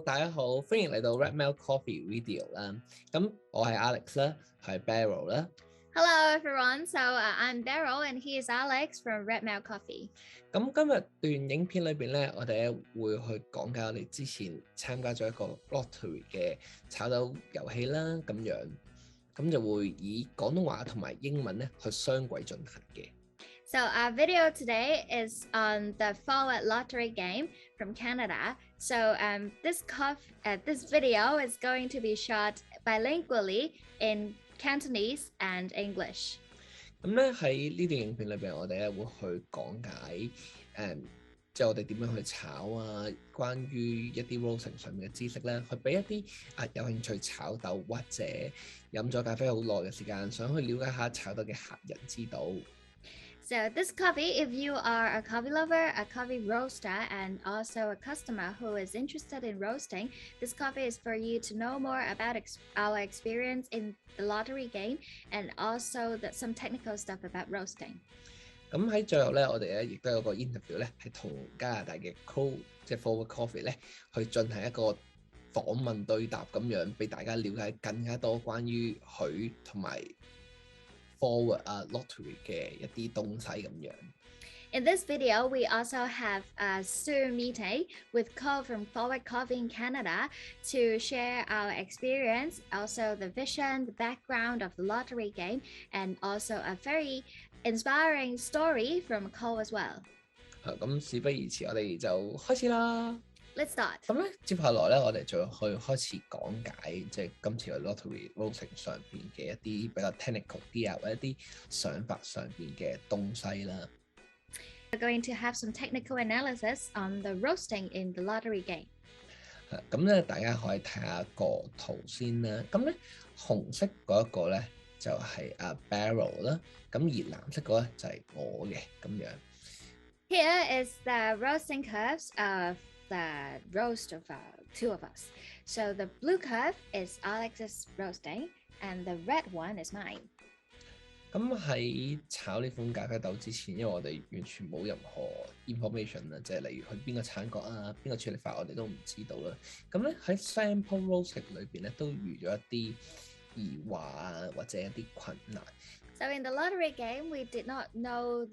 大家好，歡迎嚟到 𝚳𝚒𝚘𝚏𝚜𝚎 Coffee Video 啦。咁我係 Alex 啦，係 Beryl 啦。Hello everyone, so I'm Beryl and he is Alex from 𝚳𝚑𝚘𝚘𝚍𝚑 Coffee. 咁今日段影片裏邊咧，我哋會去講解我哋之前參加咗一個 lottery 嘅炒豆遊戲啦，咁就會以廣東話同埋英文咧去雙軌進行嘅。So our video today is on the forward lottery game from Canada. So this video is going to be shot bilingually in Cantonese and English. 咁咧喺呢段影片裏邊，我哋咧會去講解即係我哋點樣去炒啊，關於一啲 roasting 上面嘅知識咧，去俾一啲有興趣炒豆或者飲咗咖啡好耐嘅時間，想去了解下炒豆嘅客人知道。So this coffee, if you are a coffee lover, a coffee roaster, and also a customer who is interested in roasting, this coffee is for you to know more about our experience in the lottery game and also some technical stuff about roasting. 咁喺最後咧，我哋咧亦都有個 interview 咧，係同加拿大嘅 cole 即係 forward coffee 咧，去進行一個訪問對答咁樣，俾大家了解更加多關於佢同埋forward lottery 嘅一啲東西咁樣。In this video, we also have a Zoom meeting with Cole from Forward Coffee in Canada to share our experience, also the vision, the background of the lottery game, and also a very inspiring story from Cole as well. 咁事不宜遲，我哋就開始啦。Let's start. 咁咧，接下來咧，我哋就去開始講解即係今次嘅 lottery roasting 上邊嘅一啲比較 technical 啲或者一啲想法上邊嘅東西啦。We're going to have some technical analysis on the roasting in the lottery game. 咁咧，大家可以睇下個圖先啦。咁咧，紅色嗰一個咧就係Beryl 啦，咁而藍色嗰咧就係我嘅咁樣。Here is the roasting curves of the roast of two of us. So the blue curve is Alex's roasting and the red one is mine. 咁喺炒呢款咖啡豆之前，因為我哋完全冇任何 information 啦，即係例如佢邊個產國啊、邊個處理法，我哋都唔知道啦。咁咧喺 sample roasting 裏邊咧，都遇咗一啲疑惑啊，或者一啲困難。So in the lottery game, we did not know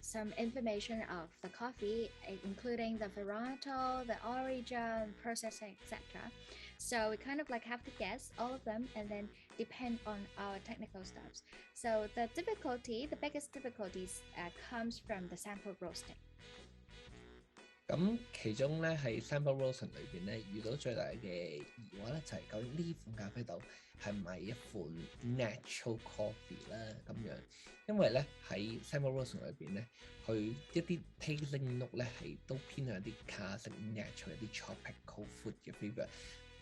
some information of the coffee, including the varietal, the origin, processing, etc. So we kind of have to guess all of them and then depend on our technical steps. So the biggest difficulties comes from the sample roasting. 咁其中咧喺 sample roasting 裏邊咧遇到最大嘅疑惑咧就係究竟呢款咖啡豆係咪一款 natural coffee 啦咁樣，因為咧喺 sample roasting 裏邊咧，佢一啲 tasting note 咧係都偏向一啲 classic natural 一啲 tropical fruit 嘅 flavour。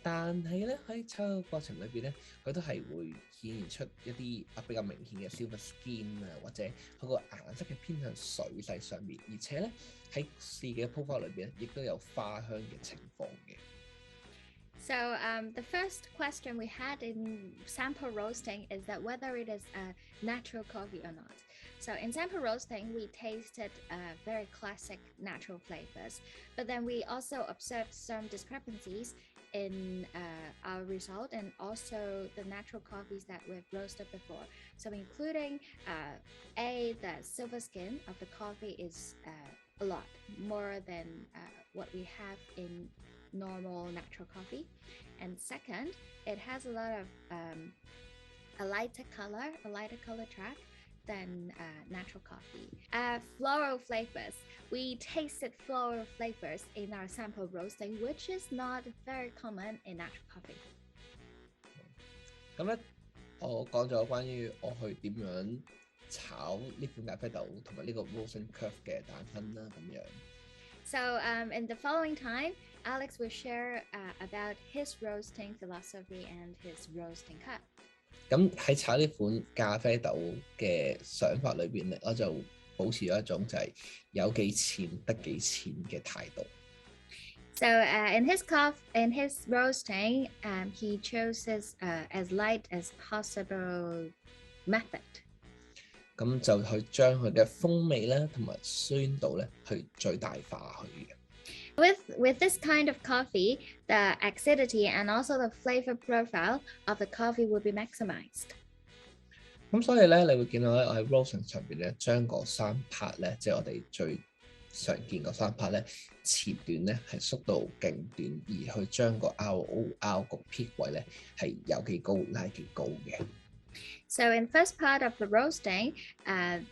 但係咧喺炒嘅過程裏邊咧，佢都係會顯現出一啲比較明顯嘅 silver skin 啊，或者佢個顏色係偏向水洗上面，而且咧喺試嘅 profile 裏邊咧，亦都有花香嘅情況嘅。So the first question we had in sample roasting is that whether it is a natural coffee or not. So in sample roasting, we tasted very classic natural flavors, but then we also observed some discrepancies in our result and also the natural coffees that we've roasted before. So including the silver skin of the coffee is a lot more than what we have in normal natural coffee, and second, it has a lot of a lighter color track than natural coffee. Floral flavors. We tasted floral flavors in our sample roasting, which is not very common in natural coffee. 咁咧，我講咗關於我去點樣炒呢款咖啡豆同埋呢個 roasting curve 嘅誕生啦，咁樣。So in the following time, Alex will share about his roasting philosophy and his roasting curve. 咁喺炒呢款咖啡豆嘅想法裏邊咧，我就保持咗一種就係有幾淺得幾淺嘅態度。So in his roasting, he chooses as light as possible method. 咁就去將佢嘅風味咧同埋酸度咧去最大化佢嘅。With this kind of coffee, the acidity and also the flavor profile of the coffee will be maximized. 咁所以咧，你會見到咧，我喺 roasting 上邊咧，將個3 part 咧，即係我哋最常見個3 part 咧，切段咧係縮到勁短，而去將個 ROR 個 peak 位咧係有幾高拉幾高嘅。So in first part of the roasting,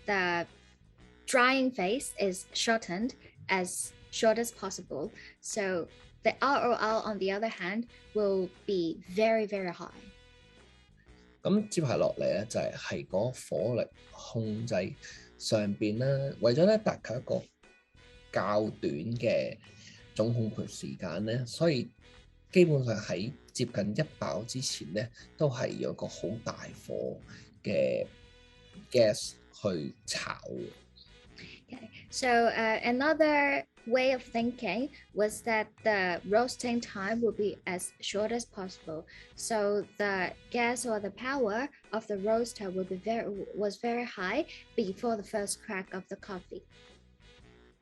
the drying phase is shortened as short as possible. So the ROR on the other hand will be very, very high. 咁接下落嚟咧就係嗰火力控制上邊啦，為咗咧達到一個較短嘅總烘焙時間咧，所以基本上喺接近一爆之前咧，都係有個好大火嘅 gas 去炒。Okay, so another way of thinking was that the roasting time would be as short as possible. So the gas or the power of the roaster was very high before the first crack of the coffee.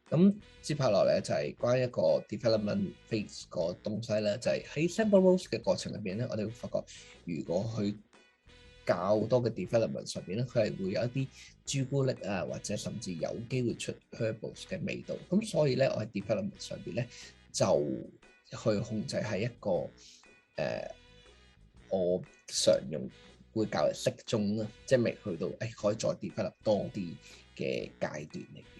咁接下落嚟就係關於一個 development phase 個東西咧，就係喺 sample roast 嘅過程入邊咧，我哋會發覺，如果去較多嘅 development 上邊咧，佢係會有一啲朱古力啊，或者甚至有機會出 herbals 嘅味道。咁所以咧，我喺 development 上邊咧就去控制喺一個我常用會較為適中啦，即係未去到可以再 develop 多啲嘅階段嚟嘅。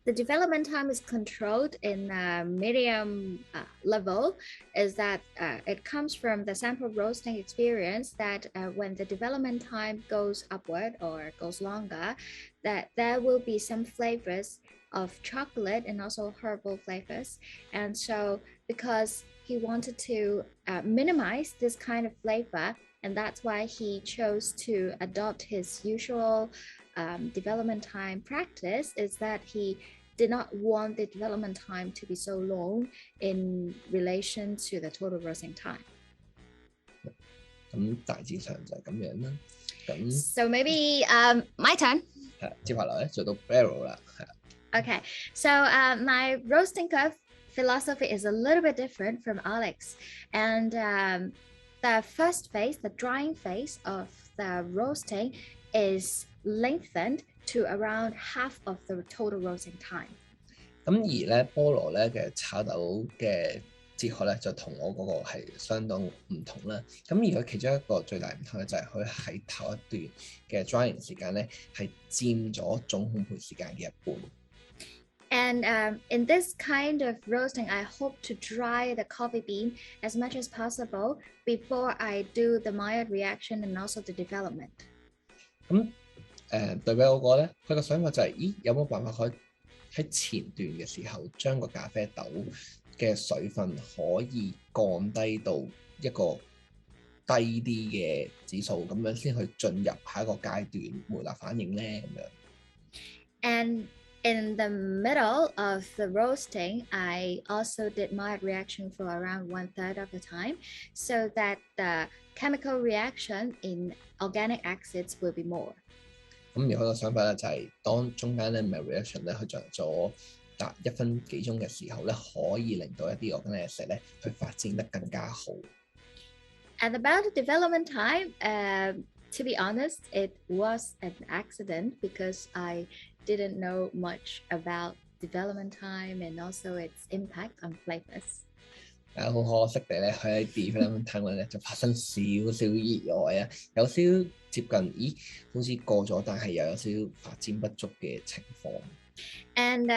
The development time is controlled in a medium level, is that it comes from the sample roasting experience that when the development time goes upward or goes longer, that there will be some flavors of chocolate and also herbal flavors. And so because he wanted to minimize this kind of flavor, and that's why he chose to adopt his usual development time practice, is that he did not want the development time to be so long in relation to the total roasting time. 咁大致上就係咁樣啦。咁 So maybe my turn. 接下來咧就到 Beryl 啦。Okay, so my roasting curve philosophy is a little bit different from Alex, and the first phase, the drying phase of the roasting, is lengthened to around half of the total roasting time. 咁而咧菠蘿咧嘅炒豆嘅哲學咧就同我嗰個係相當唔同啦。咁而佢其中一個最大唔同咧就係佢喺頭一段嘅 drying 時間咧係佔咗總烘焙時間嘅一半。And in this kind of roasting, I hope to dry the coffee bean as much as possible before I do the mild reaction and also the development. 咁對比我個咧，佢個想法就係，咦有冇辦法可以喺前段嘅時候將個咖啡豆嘅水分可以降低到一個低啲嘅指數，咁樣先去進入下一個階段梅納反應咧咁樣。And in the middle of the roasting, I also did mild reaction for around 1/3 of the time, so that the chemical reaction in organic acids will be more. 咁而佢個想法咧就係，當中間咧 mild reaction 咧去進行咗達1分幾鐘嘅時候咧，可以令到一啲 organic acid 咧去發展得更加好。And about the development time, to be honest, it was an accident because I didn't know much about development time and also its impact on flavors. 好可惜地咧，佢喺 development time 咧就發生少少意外啊，有少接近，咦，好似過咗，但係又有少少發展不足嘅情況。And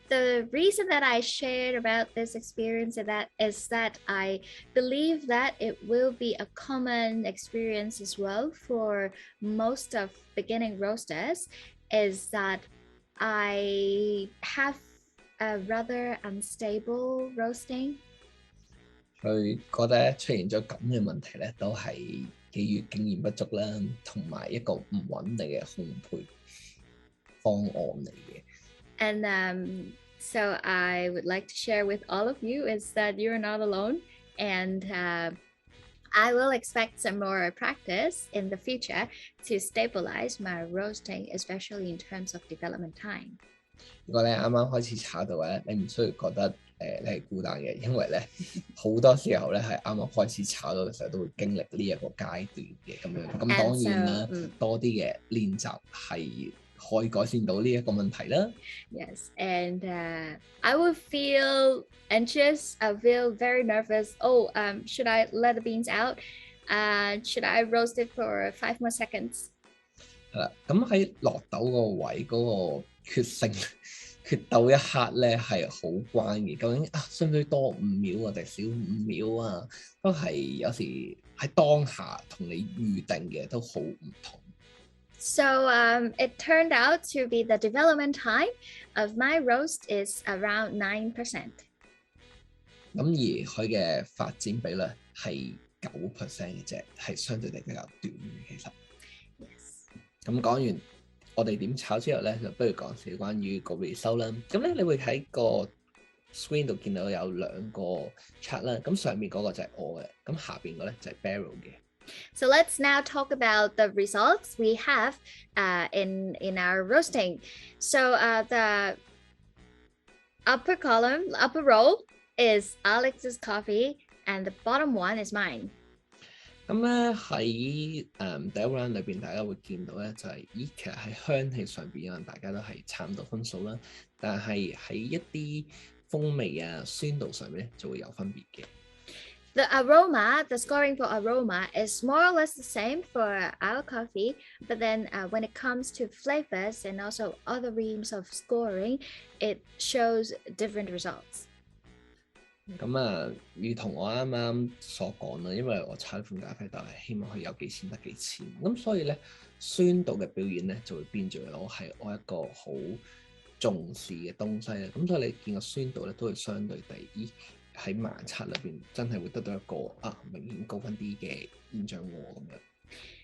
the reason that I shared about this experience is that I believe that it will be a common experience as well for most of beginning roasters, is that I have a rather unstable roasting. 佢覺得出現咗咁嘅問題咧，都係基於經驗不足啦，同埋一個唔穩定嘅烘焙方案嚟嘅。And so I would like to share with all of you is that you're not alone, and I will expect some more practice in the future to stabilize my roasting, especially in terms of development time. 如果你啱啱開始炒到咧，你唔需要覺得你係孤單嘅，因為咧好多時候咧係啱啱開始炒到嘅時候都會經歷呢一個階段嘅咁樣。咁當然啦，多啲嘅練習係可以改善到呢一個問題啦。Yes, and I would feel anxious. I feel very nervous. Oh, should I let the beans out? Should I roast it for 5 more seconds? 係啦，咁喺落豆個位嗰個決鬥一刻咧係好關嘅。究竟需唔需要多5秒啊，定少5秒啊？都係有時喺當下同你預定嘅都好唔同。So it turned out to be the development time of my roast is around 9%. 咁而佢嘅發展比率係9% 嘅啫，係相對地比較短嘅其實。Yes. 咁講完我哋點炒之後咧，就不如講少關於個 result 啦。咁咧，你會喺個 screen 度見到有2個 chart 啦。咁上面嗰個就係我嘅，咁下邊個咧就係 Beryl 嘅。So let's now talk about the results we have in our roasting. So the upper column, upper row is Alex's coffee, and the bottom one is mine. 咁咧喺第一 round 裏邊，大家會見到咧就係、其實喺香氣上邊，可能大家都係差唔多分數啦。但係喺一啲風味啊、酸度上面咧就會有分別嘅。The aroma, the scoring for aroma is more or less the same for our coffee, but then when it comes to flavors and also other realms of scoring, it shows different results. 咁如同我啱啱所講啦，因為我炒款咖啡豆係希望佢有幾錢得幾錢，咁所以咧酸度嘅表現咧就會變咗我一個好重視嘅東西啦。咁所以你見個酸度咧都會相對地喺盲測裏邊真係會得到一個明顯高分啲嘅現象喎咁樣。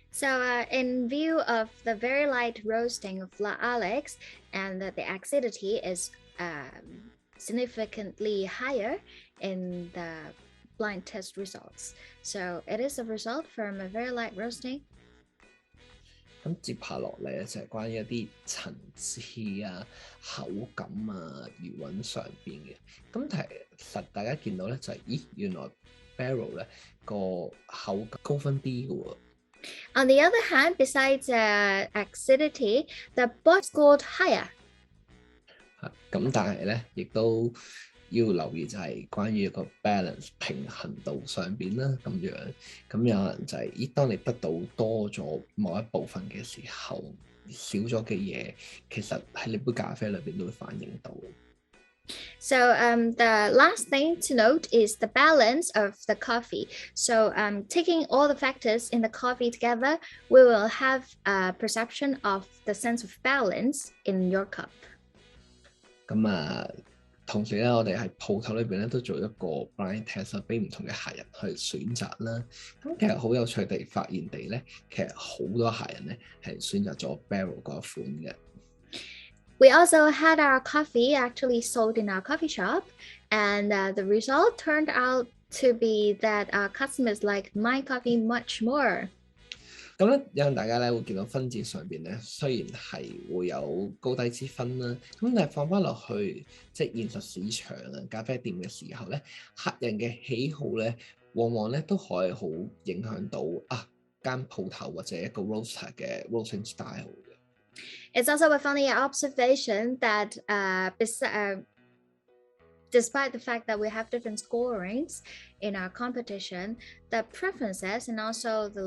So in view of the very light roasting of Alex, and the acidity is significantly higher in the blind test results. So it is a result from a very light roasting. 咁接下落嚟咧就係關於一啲層次啊、口感啊、餘韻上邊嘅。咁其實大家見到咧就係、原來 Beryl 咧個口感高分啲嘅喎。On the other hand, besides acidity, the both scored higher. 咁但係咧，亦都要留意就係關於一個 balance 平衡度上邊啦，咁樣。咁有人就係、當你得到多咗某一部分嘅時候，少咗嘅嘢，其實喺你杯咖啡裏邊都會反映到。So the last thing to note is the balance of the coffee. So taking all the factors in the coffee together, we will have a perception of the sense of balance in your cup. 咁同時咧，我哋喺鋪頭裏邊咧都做一個 blind test，俾唔同嘅客人去選擇啦。咁其實好有趣地發現地咧，其實好多客人咧係選擇咗 Beryl 嗰一款嘅。We also had our coffee actually sold in our coffee shop, and the result turned out to be that our customers like my coffee much more. 咁咧，有陣大家咧會見到分節上邊咧，雖然係會有高低之分啦，咁但係放翻落去即係現實市場啊咖啡店嘅時候咧，客人嘅喜好咧，往往咧都可以好影響到間鋪頭或者一個 roaster 嘅 roasting style 嘅。It's also a funny observation that despite the fact that we have different scorings in our competition, the preferences and also the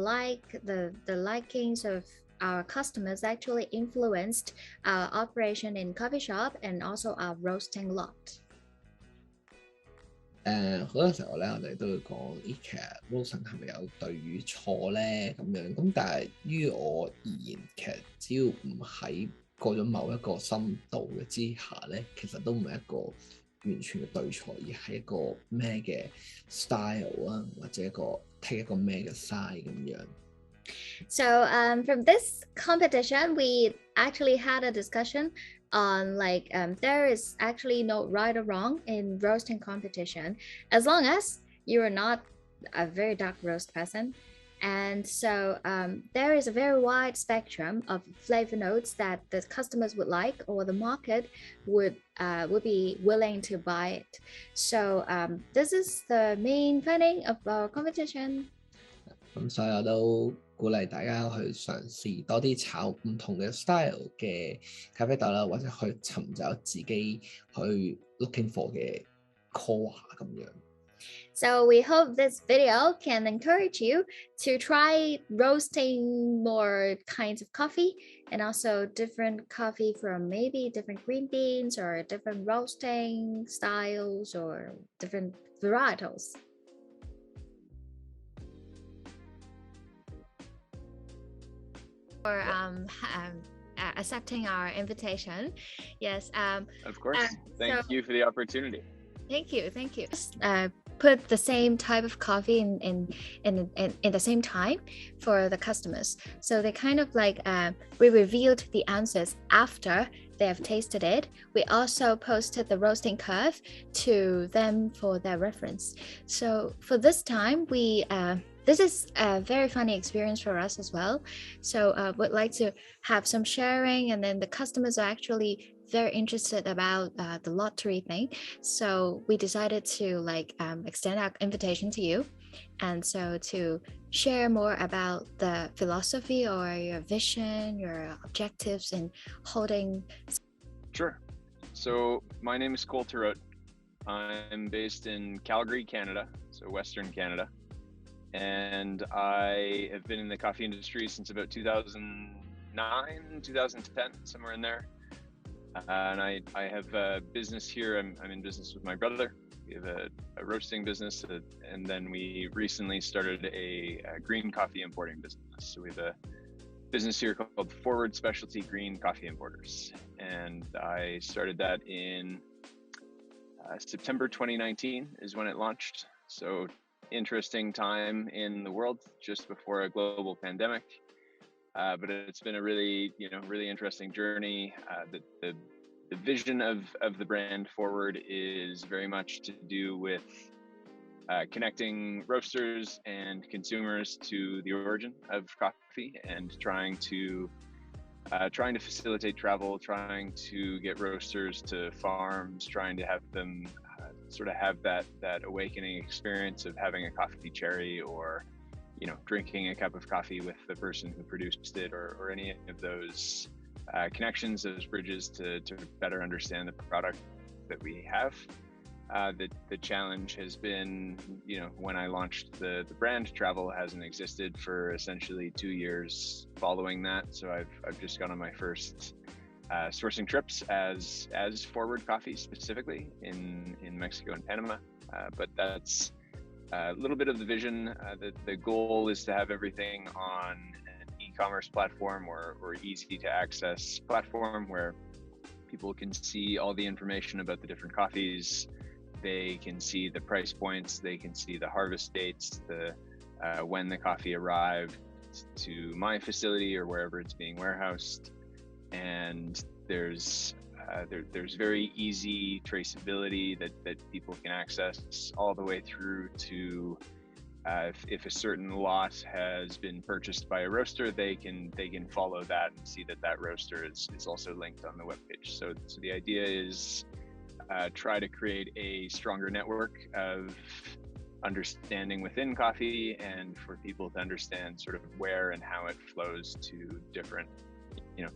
likings of our customers actually influenced our operation in coffee shop and also our roasting lot. 好多時候咧，我哋都會講，其實 roasting 係咪有對與錯咧咁樣？咁但係於我而言，其實只要唔喺過咗某一個深度嘅之下咧，其實都唔係一個完全嘅對錯，而係一個咩嘅 style 啊，或者take一個咩嘅 side 咁樣。So from this competition, we actually had a discussion on there is actually no right or wrong in roasting competition, as long as you are not a very dark roast person, And so there is a very wide spectrum of flavor notes that the customers would like, or the market would be willing to buy it. So this is the main finding of our competition. 咁所以我都鼓勵大家去嘗試多啲炒唔同嘅 style 嘅咖啡豆啦，或者去尋找自己去 looking for 嘅 core 咁樣。So we hope this video can encourage you to try roasting more kinds of coffee, and also different coffee from maybe different green beans or different roasting styles or different varietals. For accepting our invitation. Yes. Of course. Thank you for the opportunity. Thank you. Put the same type of coffee in the same time for the customers. So they kind of like we revealed the answers after they have tasted it. We also posted the roasting curve to them for their reference. So for this time, this is a very funny experience for us as well. So would like to have some sharing, and then the customers are actually very interested about the lottery thing. So we decided to extend our invitation to you, and so to share more about the philosophy or your vision, your objectives in holding. Sure. So my name is 𝚁𝚎𝚍𝚖𝚎𝚘. I'm based in Calgary, Canada, so Western Canada. And I have been in the coffee industry since about 2009, 2010, somewhere in there. And I have a business here. I'm in business with my brother. We have a roasting business, and then we recently started a green coffee importing business. So we have a business here called Forward Specialty Green Coffee Importers. And I started that in September 2019 is when it launched. So interesting time in the world just before a global pandemic. But it's been a really interesting journey. The vision of the brand Forward is very much to do with connecting roasters and consumers to the origin of coffee, and trying to facilitate travel, trying to get roasters to farms, trying to have them sort of have that awakening experience of having a coffee cherry, or drinking a cup of coffee with the person who produced it, or any of those connections, those bridges to better understand the product that we have. The challenge has been, when I launched the brand, travel hasn't existed for essentially 2 years following that. So I've just gone on my first sourcing trips as Forward Coffee, specifically in Mexico and Panama. But that's a little bit of the vision. The goal is to have everything on an e-commerce platform or easy to access platform where people can see all the information about the different coffees. They can see the price points, they can see the harvest dates, when the coffee arrived to my facility or wherever it's being warehoused. And there's very easy traceability that people can access all the way through to if a certain lot has been purchased by a roaster, they can follow that and see that roaster is also linked on the webpage. So the idea is try to create a stronger network of understanding within coffee, and for people to understand sort of where and how it flows to different,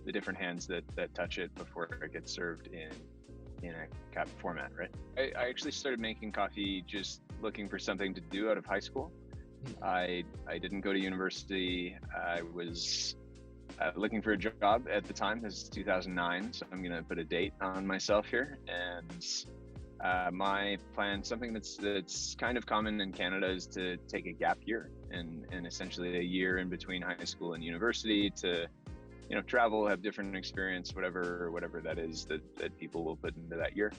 the different hands that touch it before it gets served in a cup format, right? I actually started making coffee just looking for something to do out of high school. I didn't go to university. I was looking for a job at the time. This is 2009, so I'm gonna put a date on myself here. And my plan, something that's kind of common in Canada, is to take a gap year and essentially a year in between high school and university to travel, have different experience, whatever that is that people will put into that year.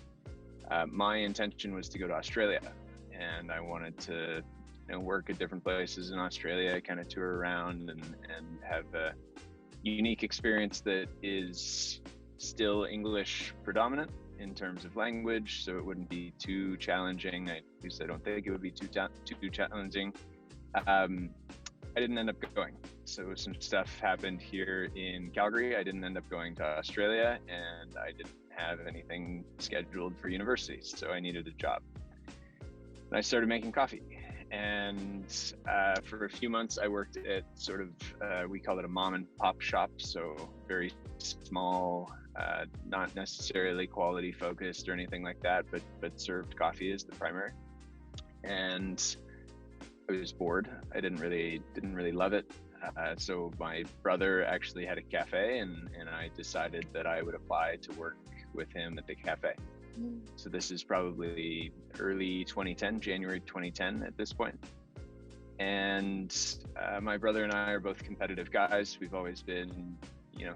My intention was to go to Australia, and I wanted to work at different places in Australia, kind of tour around and have a unique experience that is still English predominant in terms of language, so it wouldn't be too challenging. At least I don't think it would be too challenging. I didn't end up going. So some stuff happened here in Calgary. I didn't end up going to Australia, and I didn't have anything scheduled for university, so I needed a job. And I started making coffee. And for a few months, I worked at sort of, we call it a mom and pop shop. So very small, not necessarily quality focused or anything like that, but served coffee as the primary. And I was bored. I didn't really love it. So my brother actually had a cafe, and I decided that I would apply to work with him at the cafe. So this is probably early 2010, January 2010 at this point. And my brother and I are both competitive guys. We've always been,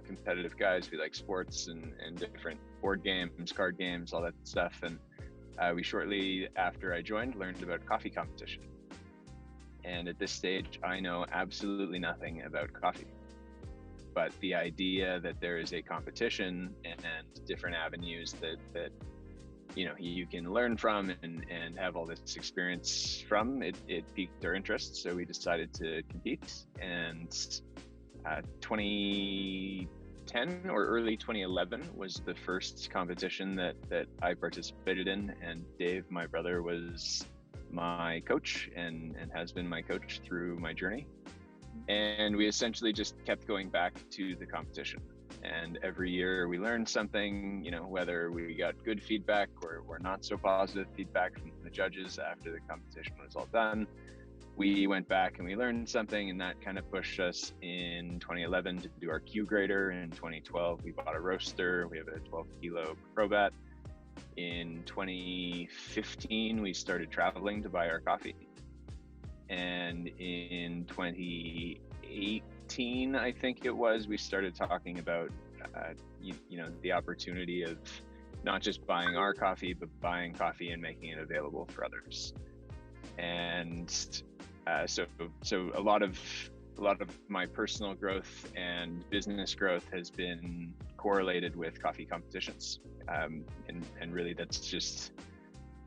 competitive guys. We like sports and different board games, card games, all that stuff. And we shortly after I joined learned about coffee competition. And at this stage, I know absolutely nothing about coffee. But the idea that there is a competition and different avenues that you can learn from and have all this experience from, it piqued our interest. So we decided to compete. And 2010 or early 2011 was the first competition that I participated in. And Dave, my brother, was my coach and has been my coach through my journey. And we essentially just kept going back to the competition. And every year we learned something, whether we got good feedback or not so positive feedback from the judges after the competition was all done. We went back and we learned something, and that kind of pushed us in 2011 to do our Q grader. In 2012, we bought a roaster. We have a 12 kilo Probat. In 2015, we started traveling to buy our coffee. And in 2018, I think it was, we started talking about, the opportunity of not just buying our coffee, but buying coffee and making it available for others. And so a lot of my personal growth and business growth has been correlated with coffee competitions. And really that's just,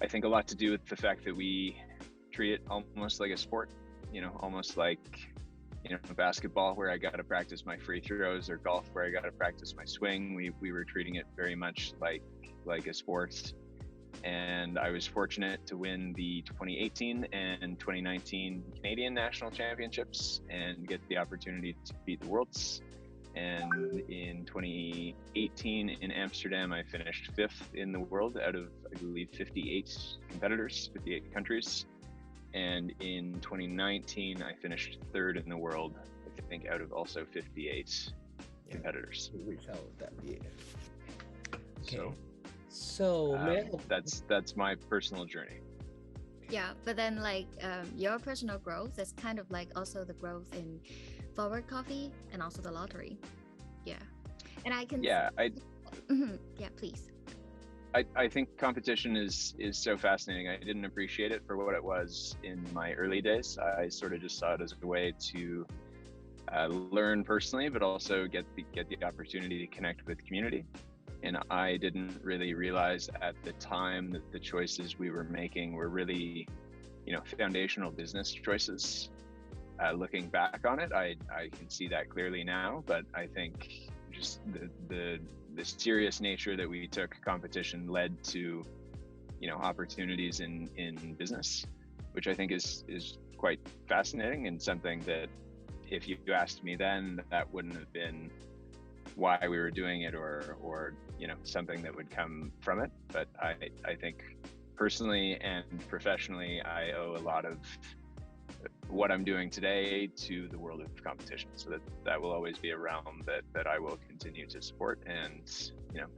I think, a lot to do with the fact that we treat it almost like a sport, almost like, basketball, where I got to practice my free throws, or golf, where I got to practice my swing. We were treating it very much like a sport. And I was fortunate to win the 2018 and 2019 Canadian National Championships and get the opportunity to beat the Worlds. And in 2018 in Amsterdam, I finished 5th in the world out of, I believe, 58 competitors, 58 countries. And in 2019, I finished 3rd in the world, I think, out of also 58 competitors. We reached that year. Okay. So that's my personal journey. Yeah, but then your personal growth is kind of like also the growth in Forward Coffee and also the lottery. Yeah. And I can... Yeah, yeah, please. I think competition is so fascinating. I didn't appreciate it for what it was in my early days. I sort of just saw it as a way to learn personally, but also get the opportunity to connect with community. And I didn't really realize at the time that the choices we were making were really, foundational business choices. Looking back on it, I can see that clearly now, but I think just the serious nature that we took competition led to, opportunities in business, which I think is quite fascinating, and something that if you asked me then, that wouldn't have been why we were doing it or something that would come from it. But I think personally and professionally, I owe a lot of what I'm doing today to the world of competition. So that will always be a realm that I will continue to support and,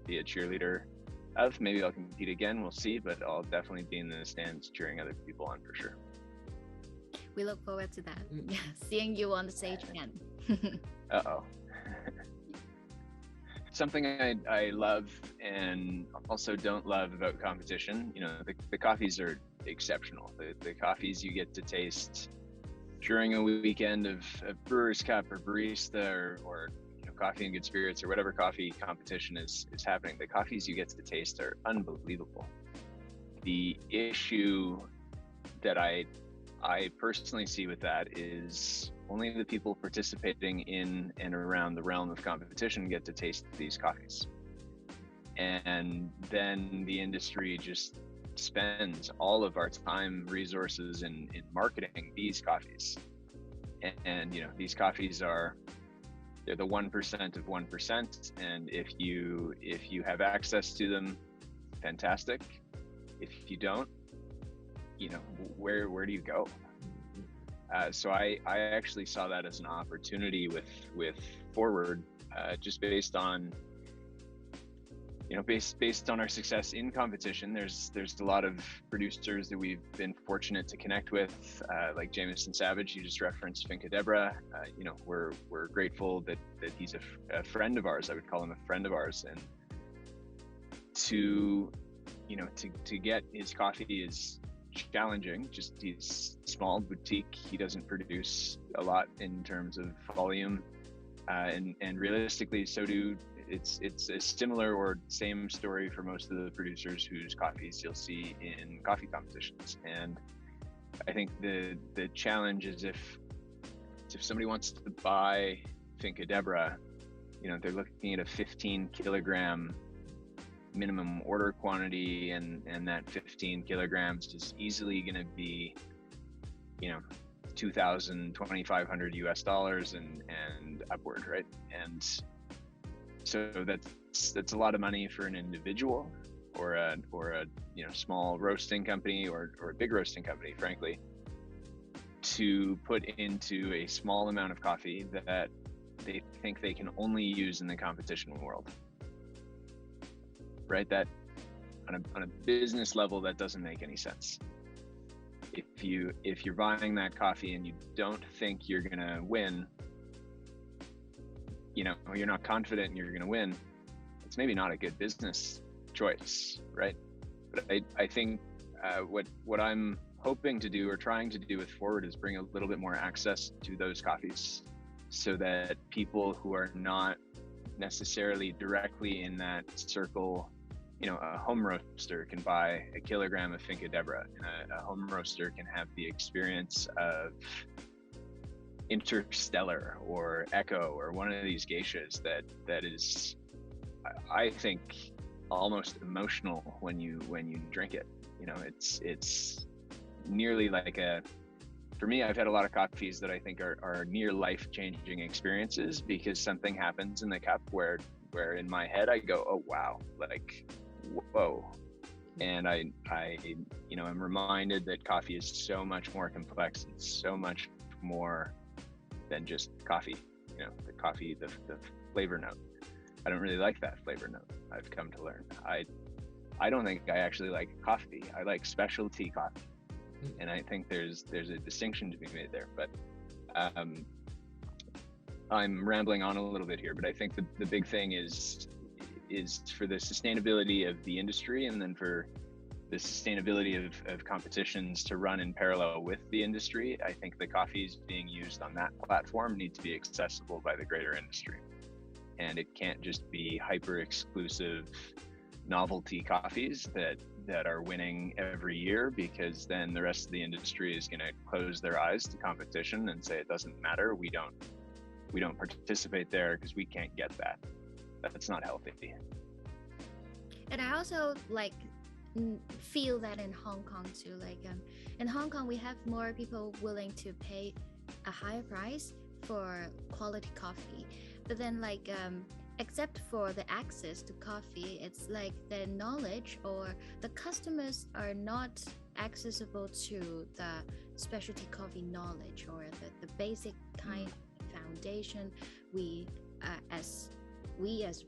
be a cheerleader of. Maybe I'll compete again, we'll see, but I'll definitely be in the stands cheering other people on for sure. We look forward to that. Yeah, seeing you on the stage again. Uh-oh. Something I love and also don't love about competition, the coffees are exceptional. The coffees you get to taste during a weekend of Brewers Cup or Barista or Coffee and Good Spirits or whatever coffee competition is happening, the coffees you get to taste are unbelievable. The issue that I personally see with that is only the people participating in and around the realm of competition get to taste these coffees. And then the industry just spends all of our time, resources in marketing these coffees. And these coffees they're the 1% of 1%. And if you have access to them, fantastic. If you don't, where do you go? So I actually saw that as an opportunity with Forward, just based on based on our success in competition. There's a lot of producers that we've been fortunate to connect with, like Jameson Savage. You just referenced 𝚊𝚘𝚏𝚏𝚎𝚑. We're grateful that he's a friend of ours. I would call him a friend of ours, and to get his coffee is challenging. Just he's small, boutique. He doesn't produce a lot in terms of volume, and realistically, so do. It's a similar or same story for most of the producers whose coffees you'll see in coffee competitions. And I think the challenge is if somebody wants to buy 𝚊𝚘𝚏𝚏𝚎, they're looking at a 15 kilogram minimum order quantity, and that 15 kilograms is easily going to be $2,000, $2,500 US and upward, right? And so that's a lot of money for an individual or a small roasting company or a big roasting company, frankly, to put into a small amount of coffee that they think they can only use in the competition world, right? That on a business level, that doesn't make any sense. If you're buying that coffee and you don't think you're gonna win, you're not confident you're going to win, it's maybe not a good business choice, right? But I think what I'm hoping to do or trying to do with Forward is bring a little bit more access to those coffees, so that people who are not necessarily directly in that circle, a home roaster can buy a kilogram of 𝚊𝚘𝚏𝚏𝚎𝚑, and a home roaster can have the experience of Interstellar or Echo or one of these geishas that is, I think, almost emotional when you drink it. It's nearly like for me, I've had a lot of coffees that I think are near life-changing experiences, because something happens in the cup where in my head I go, oh wow, like whoa. And I'm reminded that coffee is so much more complex and so much more than just coffee. The coffee, the flavor note. I don't really like that flavor note, I've come to learn. I don't think I actually like coffee. I like specialty coffee. And I think there's a distinction to be made there. But I'm rambling on a little bit here, but I think the big thing is for the sustainability of the industry, and then for the sustainability of competitions to run in parallel with the industry. I think the coffees being used on that platform need to be accessible by the greater industry. And it can't just be hyper exclusive novelty coffees that are winning every year, because then the rest of the industry is going to close their eyes to competition and say it doesn't matter. We don't participate there because we can't get that. That's not healthy. And I also feel that in Hong Kong too. In Hong Kong, we have more people willing to pay a higher price for quality coffee, but then except for the access to coffee, it's like the knowledge or the customers are not accessible to the specialty coffee knowledge or the basic kind of foundation we as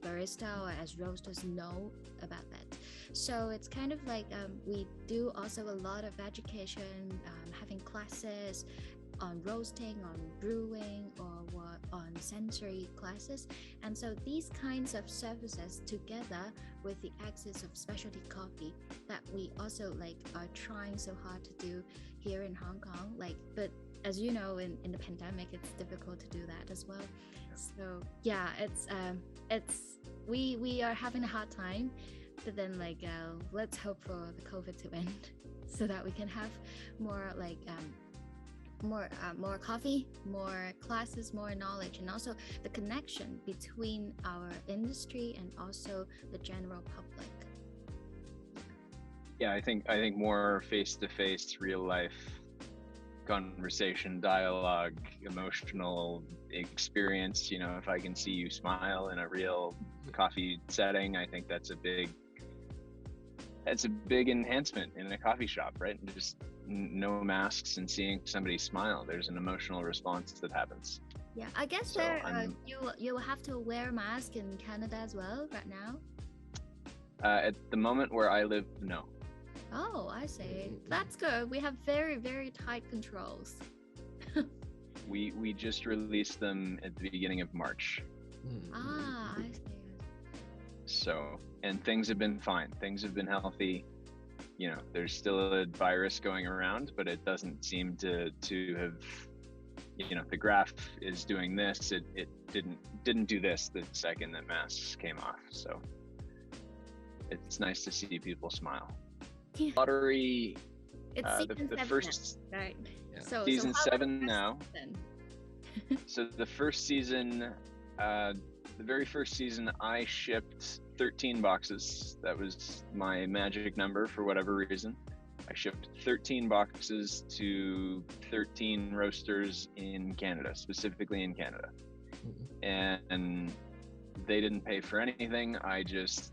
barista or as roasters know about that. So it's kind of we do also a lot of education, having classes on roasting, on brewing, or on sensory classes. And so these kinds of services, together with the access of specialty coffee that we also are trying so hard to do here in Hong Kong, but as you know, in the pandemic, it's difficult to do that as well. So yeah, it's we are having a hard time, but then let's hope for the COVID to end so that we can have more more coffee, more classes, more knowledge, and also the connection between our industry and also the general public. Yeah, I think more face-to-face, real-life conversation, dialogue, emotional experience. You know, if I can see you smile in a real coffee setting, I think that's a big enhancement in a coffee shop, right? And just no masks and seeing somebody smile, there's an emotional response that happens. Yeah, I guess So you have to wear a mask in Canada as well right now. At the moment where I live, no. Oh, I see. That's good. We have very, very tight controls. We just released them at the beginning of March. Ah, I see. So, and things have been fine. Things have been healthy. You know, there's still a virus going around, but it doesn't seem to have, you know, the graph is doing this. It didn't do this the second that masks came off. So it's nice to see people smile. Yeah. Lottery, It's season the 7 first now, right? Yeah. So season how 7 was now. season? So the first season, the very first season, I shipped 13 boxes. That was my magic number for whatever reason. I shipped 13 boxes to 13 roasters in Canada, specifically in Canada. And they didn't pay for anything. I just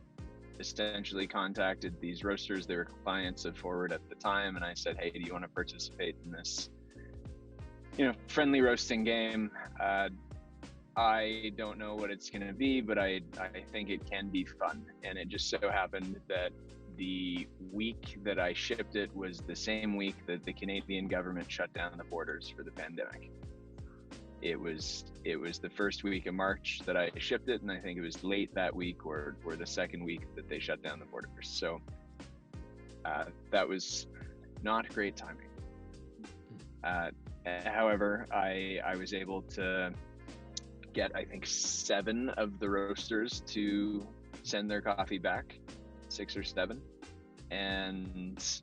essentially contacted these roasters. They were clients of Forward at the time, and I said, hey, do you want to participate in this, you know, friendly roasting game? I don't know what it's going to be, but I think it can be fun. And it just so happened that the week that I shipped it was the same week that the Canadian government shut down the borders for the pandemic. It was the first week of March that I shipped it, and I think it was late that week or the second week that they shut down the borders. So that was not great timing. However, I was able to get, I think, 7 of the roasters to send their coffee back, 6 or 7. And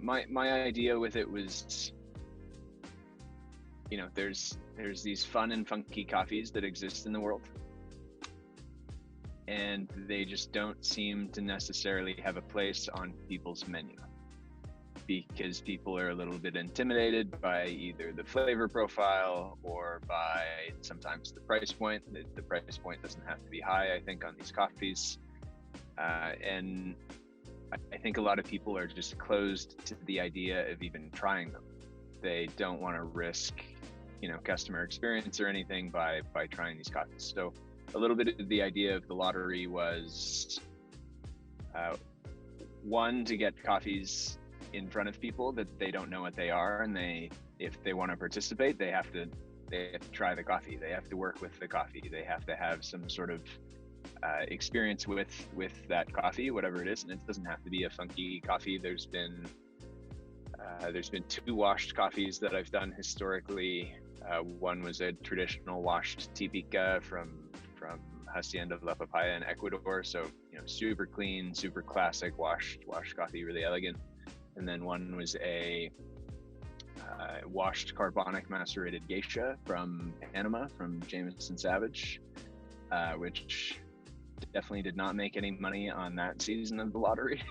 my idea with it was, you know, there's these fun and funky coffees that exist in the world, and they just don't seem to necessarily have a place on people's menu, because people are a little bit intimidated by either the flavor profile or by sometimes the price point. The price point doesn't have to be high, I think, on these coffees. And I think a lot of people are just closed to the idea of even trying them. They don't want to risk, you know, customer experience or anything by trying these coffees. So a little bit of the idea of the lottery was, one, to get coffees in front of people that they don't know what they are, and if they want to participate, they have to try the coffee. They have to work with the coffee. They have to have some sort of experience with that coffee, whatever it is. And it doesn't have to be a funky coffee. There's been 2 washed coffees that I've done historically. One was a traditional washed 𝚁𝚒𝚍𝚑 from Hacienda La Papaya in Ecuador. So, you know, super clean, super classic washed coffee, really elegant. And then one was a washed carbonic macerated geisha from Panama, from Jameson Savage, which definitely did not make any money on that season of the lottery.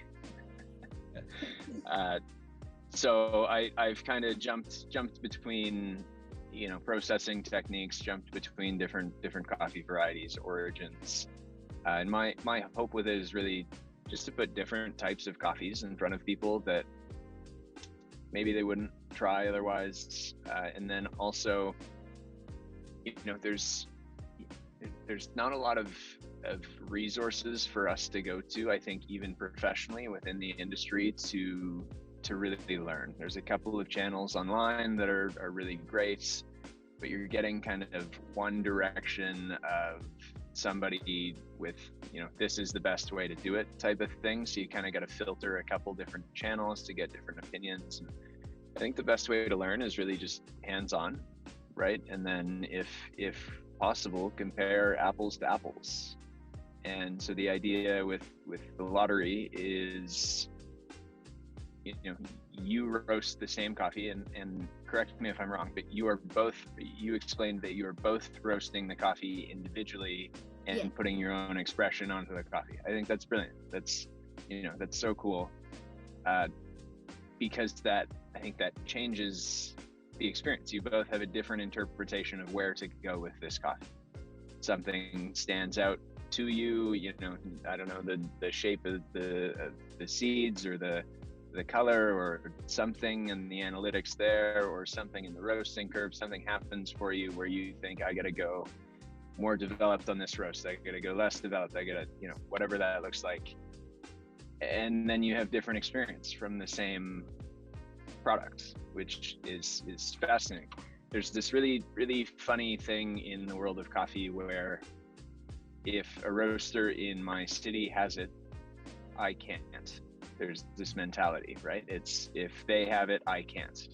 So I've kind of jumped between, you know, processing techniques, jumped between different coffee varieties, origins. And my hope with it is really just to put different types of coffees in front of people that maybe they wouldn't try otherwise. And then also, you know, there's not a lot of resources for us to go to, I think, even professionally within the industry to really learn. There's a couple of channels online that are really great, but you're getting kind of one direction of somebody with, you know, this is the best way to do it type of thing. So you kind of got to filter a couple different channels to get different opinions. And I think the best way to learn is really just hands-on, right? And then if possible, compare apples to apples. And so the idea with the lottery is, you roast the same coffee, and correct me if I'm wrong, but you explained that you are both roasting the coffee individually and putting your own expression onto the coffee. I think that's brilliant. That's so cool, because I think that changes the experience. You both have a different interpretation of where to go with this coffee. Something stands out to you, I don't know, the shape of the seeds, or the color, or something in the analytics there, or something in the roasting curve. Something happens for you where you think, I gotta go more developed on this roast, I gotta go less developed, I gotta, whatever that looks like. And then you have different experience from the same product, which is fascinating. There's this really, really funny thing in the world of coffee where if a roaster in my city has it, I can't. There's this mentality, right? It's if they have it, I can't.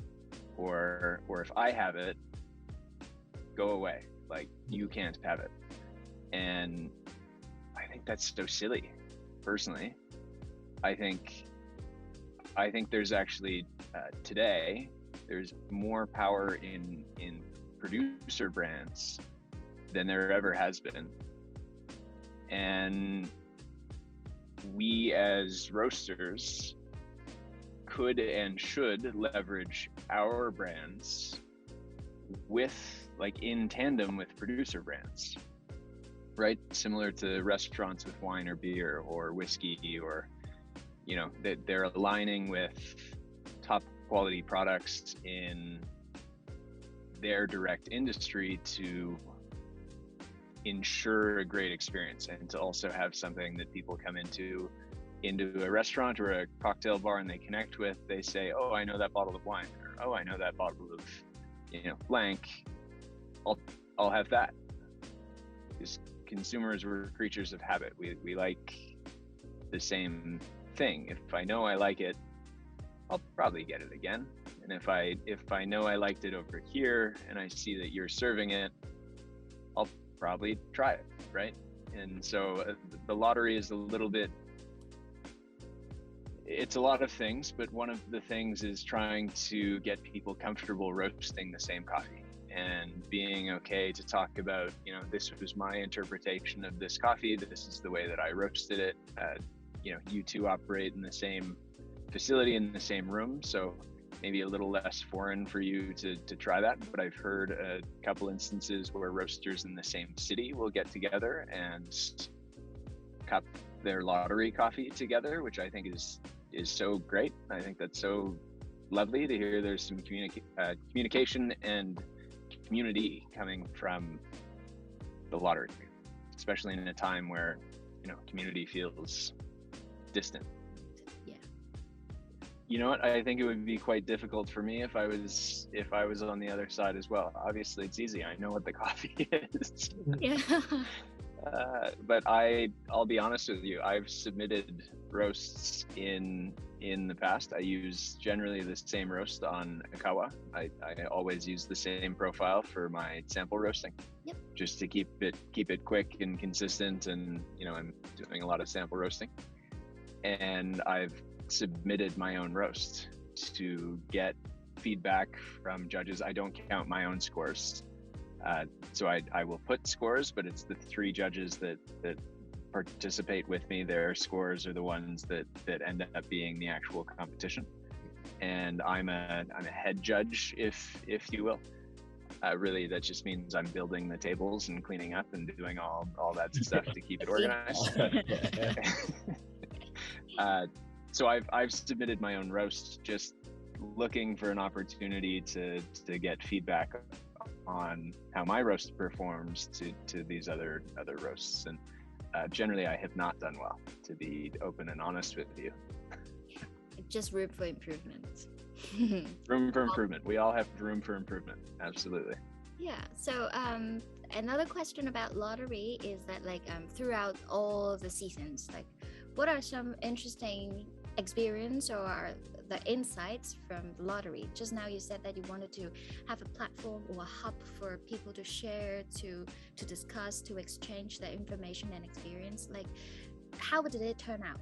Or if I have it, go away. Like, you can't have it. And I think that's so silly, personally. I think there's actually, today, there's more power in producer brands than there ever has been. And we as roasters could and should leverage our brands in tandem with producer brands, right? Similar to restaurants with wine or beer or whiskey, or, that they're aligning with top quality products in their direct industry to ensure a great experience, and to also have something that people come into a restaurant or a cocktail bar and they connect with. They say, oh, I know that bottle of wine, or oh, I know that bottle of blank, I'll have that. Because consumers, we're creatures of habit. We like the same thing. If I know I like it, I'll probably get it again. And if I know I liked it over here and I see that you're serving it, I'll probably try it, right? And so the lottery is it's a lot of things, but one of the things is trying to get people comfortable roasting the same coffee, and being okay to talk about, this was my interpretation of this coffee, this is the way that I roasted it. You two operate in the same facility, in the same room, so maybe a little less foreign for you to try that. But I've heard a couple instances where roasters in the same city will get together and cup their lottery coffee together, which I think is so great. I think that's so lovely to hear. There's some communication and community coming from the lottery, especially in a time where community feels distant. You know what? I think it would be quite difficult for me if I was on the other side as well. Obviously, it's easy. I know what the coffee is. Yeah. But I'll be honest with you. I've submitted roasts in the past. I use generally the same roast on Ikawa. I always use the same profile for my sample roasting. Yep. Just to keep it quick and consistent. And I'm doing a lot of sample roasting, and I've submitted my own roast to get feedback from judges. I don't count my own scores, so I will put scores, but it's the 3 judges that participate with me. Their scores are the ones that end up being the actual competition, and I'm a head judge, if you will. Really, that just means I'm building the tables and cleaning up and doing all that stuff to keep it organized. So I've submitted my own roast, just looking for an opportunity to get feedback on how my roast performs to these other roasts. And generally I have not done well, to be open and honest with you. Just room for improvement. Room for improvement. We all have room for improvement. Absolutely. Yeah. So another question about lottery is that throughout all the seasons, what are some interesting experience or the insights from the lottery? Just now you said that you wanted to have a platform or a hub for people to share, to discuss, to exchange their information and experience. How did it turn out?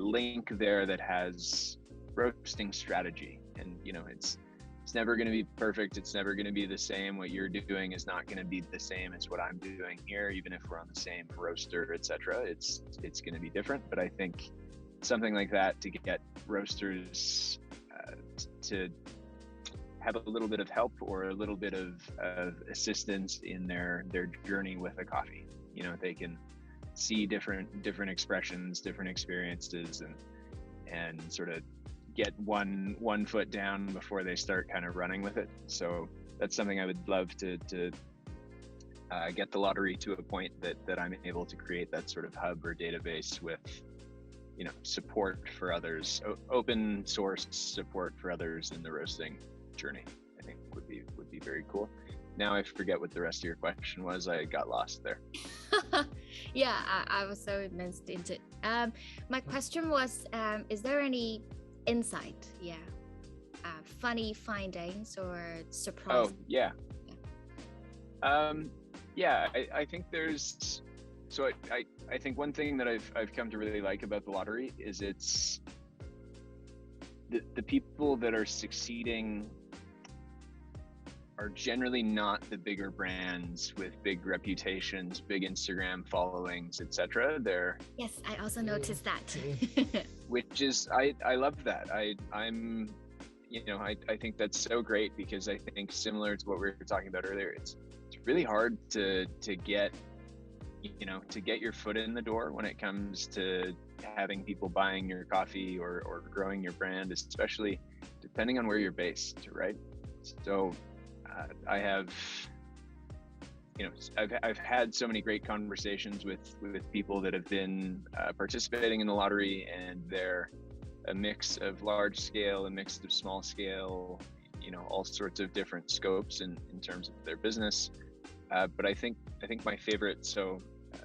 link there that has roasting strategy. And it's never going to be perfect. It's never going to be the same. What you're doing is not going to be the same as what I'm doing here, even if we're on the same roaster, etc. It's going to be different. But I think something like that to get roasters to have a little bit of help or a little bit of assistance in their journey with a coffee. They can see different expressions, different experiences, and sort of get one foot down before they start kind of running with it. So that's something I would love to get the lottery to a point that I'm able to create that sort of hub or database with support for others, open source support for others in the roasting journey. I think would be very cool. Now I forget what the rest of your question was. I got lost there. Yeah, I was so immersed into it. My question was, is there any insight, funny findings or surprises? I think there's, so I think one thing that I've come to really like about the lottery is it's the people that are succeeding are generally not the bigger brands with big reputations, big Instagram followings, etc. They're, yes, I also noticed that. Which is, I love that. I'm I think that's so great, because I think similar to what we were talking about earlier, it's really hard to get your foot in the door when it comes to having people buying your coffee or growing your brand, especially depending on where you're based, right? So I have, I've had so many great conversations with people that have been participating in the lottery, and they're a mix of large scale, a mix of small scale, all sorts of different scopes in terms of their business. But I think my favorite,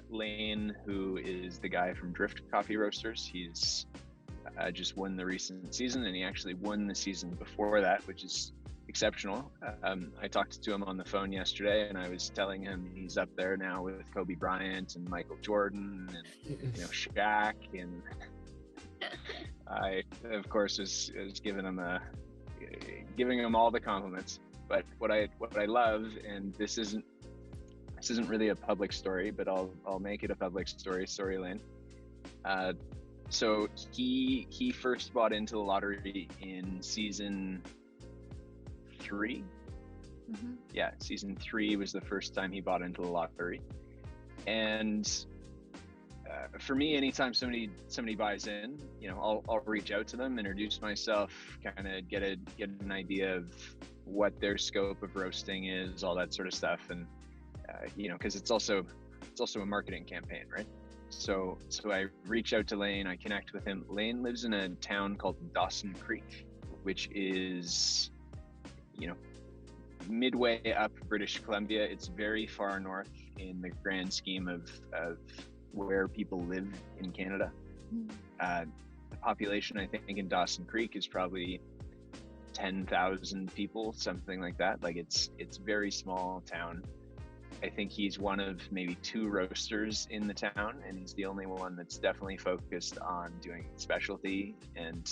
Lane, who is the guy from Drift Coffee Roasters, he's just won the recent season, and he actually won the season before that, which is exceptional. I talked to him on the phone yesterday, and I was telling him he's up there now with Kobe Bryant and Michael Jordan and Shaq, and I of course was giving him all the compliments. But what I love, and this isn't really a public story, but I'll make it a public story. Sorry, Lane. So he first bought into the lottery in season 3. Mm-hmm. Yeah, season 3 was the first time he bought into the lottery. And for me, anytime somebody buys in, I'll reach out to them, introduce myself, kind of get an idea of what their scope of roasting is, all that sort of stuff, and because it's also a marketing campaign, right? So I reach out to Lane, I connect with him. Lane lives in a town called Dawson Creek, which is midway up British Columbia. It's very far north in the grand scheme of where people live in Canada. The population, I think, in Dawson Creek is probably 10,000 people, something like that. Like it's very small town. I think he's one of maybe 2 roasters in the town, and he's the only one that's definitely focused on doing specialty. And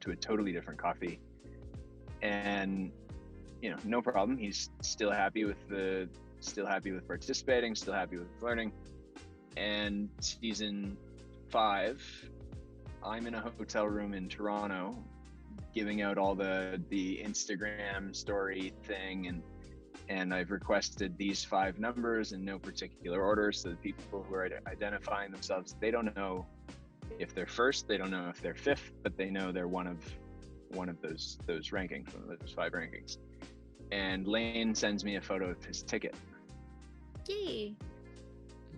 to a totally different coffee. And no problem. He's still happy with participating, still happy with learning. And season 5, I'm in a hotel room in Toronto giving out all the Instagram story thing, and I've requested these 5 numbers in no particular order, so the people who are identifying themselves, they don't know if they're first, they don't know if they're 5th, but they know they're one of those rankings, one of those 5 rankings. And Lane sends me a photo of his ticket. Yay.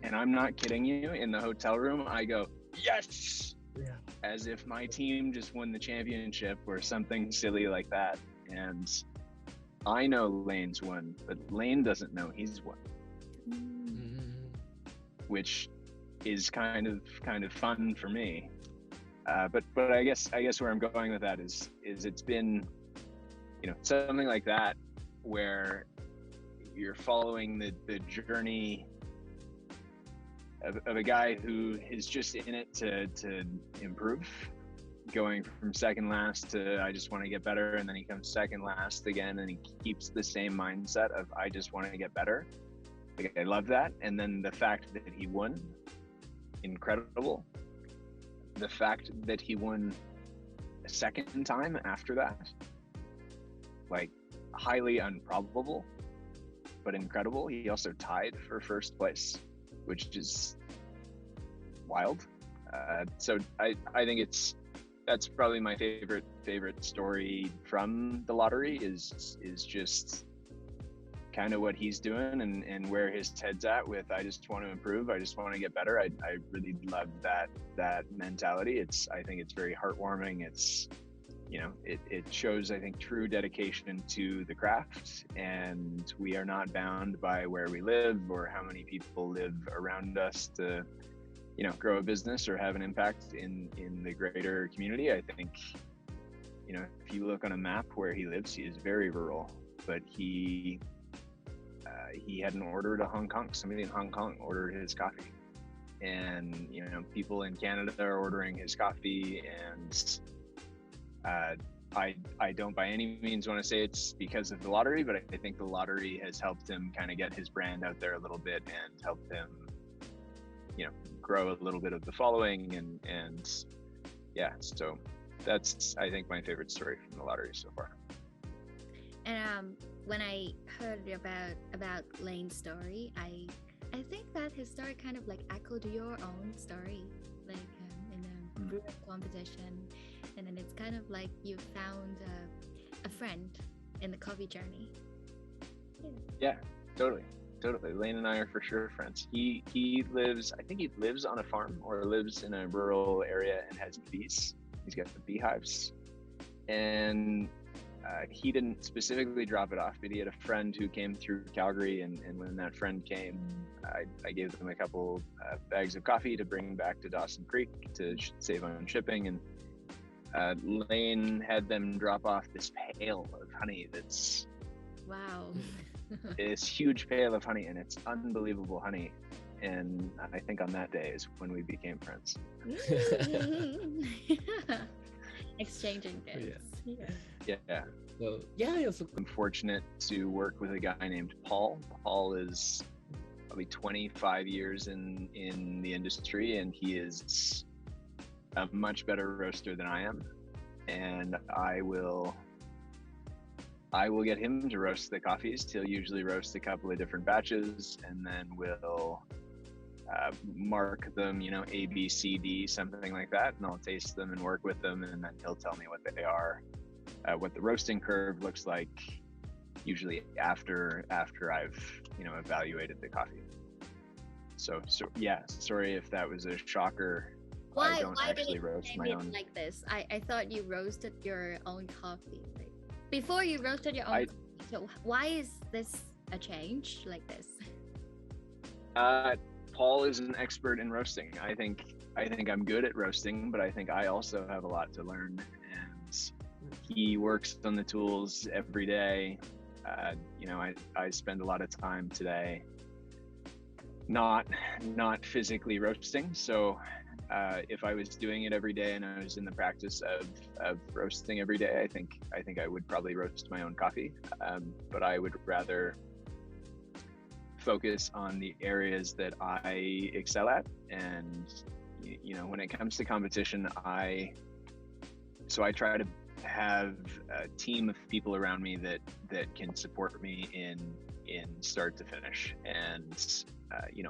And I'm not kidding you, in the hotel room, I go, yes! Yeah. As if my team just won the championship or something silly like that. And I know Lane's won, but Lane doesn't know he's won. Which is kind of fun for me. But I guess where I'm going with that is it's been, something like that where you're following the journey of a guy who is just in it to improve, going from second last to I just want to get better, and then he comes second last again, and he keeps the same mindset of I just want to get better. Like, I love that. And then the fact that he won, incredible. The fact that he won a second time after that, like, highly improbable, but incredible. He also tied for first place, which is wild. So I think that's probably my favorite story from the lottery is just kind of what he's doing and where his head's at with I just want to improve, I just want to get better. I really love that mentality. I think it's very heartwarming. It's it shows, I think, true dedication to the craft, and we are not bound by where we live or how many people live around us to grow a business or have an impact in the greater community. I think if you look on a map where he lives, he is very rural, but he had an order to Hong Kong. Somebody in Hong Kong ordered his coffee, and people in Canada are ordering his coffee, and I don't by any means want to say it's because of the lottery, but I think the lottery has helped him kind of get his brand out there a little bit and helped him, grow a little bit of the following. And yeah, so that's, I think, my favorite story from the lottery so far. And when I heard about Lane's story, I think that his story kind of like echoed your own story, like in a brewing competition, and then it's kind of like you found a friend in the coffee journey. Yeah, totally. Lane and I are for sure friends. He lives on a farm or lives in a rural area and has bees. He's got the beehives, and he didn't specifically drop it off, but he had a friend who came through Calgary, and when that friend came, I gave them a couple bags of coffee to bring back to Dawson Creek to save on shipping, and Lane had them drop off this pail of honey that's wow. this huge pail of honey, and it's unbelievable honey. And I think on that day is when we became friends. Exchanging gifts. Yeah. So yeah, I'm fortunate to work with a guy named Paul. Paul is probably 25 years in the industry, and he is a much better roaster than I am. And I will get him to roast the coffees. He'll usually roast a couple of different batches, and then we'll mark them, A, B, C, D, something like that, and I'll taste them and work with them, and then he'll tell me what they are, what the roasting curve looks like, usually after I've evaluated the coffee. So yeah, sorry if that was a shocker. I don't actually roast my own like this. I thought you roasted your own coffee. Like, before you roasted your own coffee. So why is this a change like this? Paul is an expert in roasting. I think I'm good at roasting, but I think I also have a lot to learn, and he works on the tools every day. I spend a lot of time today not physically roasting. So if I was doing it every day and I was in the practice of roasting every day, I think I would probably roast my own coffee. But I would rather focus on the areas that I excel at. And when it comes to competition, I try to have a team of people around me that can support me in start to finish. And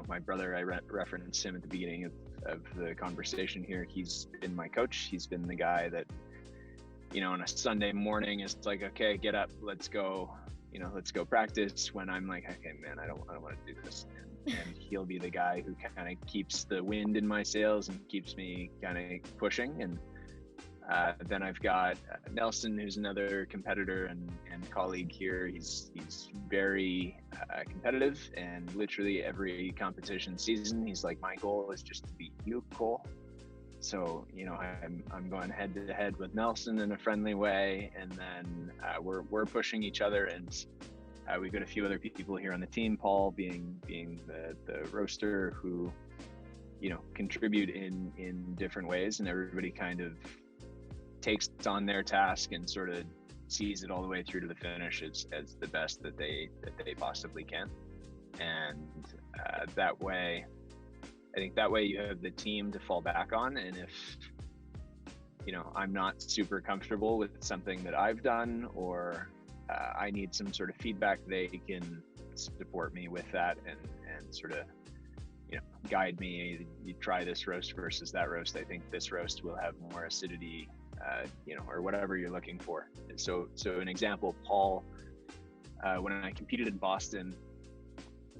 my brother, I referenced him at the beginning of the conversation here. He's been my coach. He's been the guy that, on a Sunday morning is like, okay, get up, let's go practice, when I'm like, okay, man, I don't want to do this. And he'll be the guy who kind of keeps the wind in my sails and keeps me kind of pushing. And then I've got Nelson, who's another competitor and colleague here. He's very competitive, and literally every competition season, he's like, my goal is just to beat you, Cole. So, I'm going head to head with Nelson in a friendly way, and then we're pushing each other. And we've got a few other people here on the team, Paul being the roaster, who, contribute in different ways, and everybody kind of takes on their task and sort of sees it all the way through to the finish as the best that they possibly can. And that way you have the team to fall back on. And if I'm not super comfortable with something that I've done, or I need some sort of feedback, they can support me with that and sort of guide me. You try this roast versus that roast. I think this roast will have more acidity, or whatever you're looking for. And so an example, Paul, when I competed in Boston,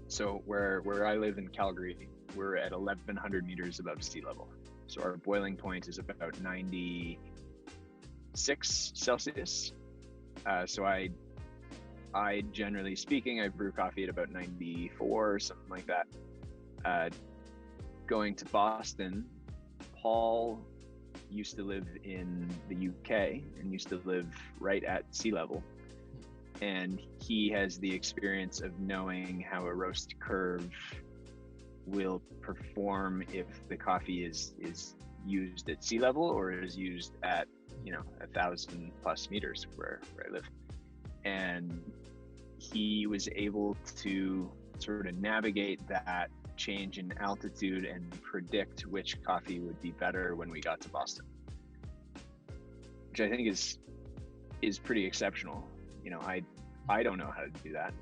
so where I live in Calgary, we're at 1,100 meters above sea level. So our boiling point is about 96 Celsius. So I generally speaking, I brew coffee at about 94 or something like that. Going to Boston, Paul used to live in the UK and used to live right at sea level. And he has the experience of knowing how a roast curve will perform if the coffee is used at sea level or is used at 1,000+ meters where I live. And he was able to sort of navigate that change in altitude and predict which coffee would be better when we got to Boston, which I think is pretty exceptional. I don't know how to do that.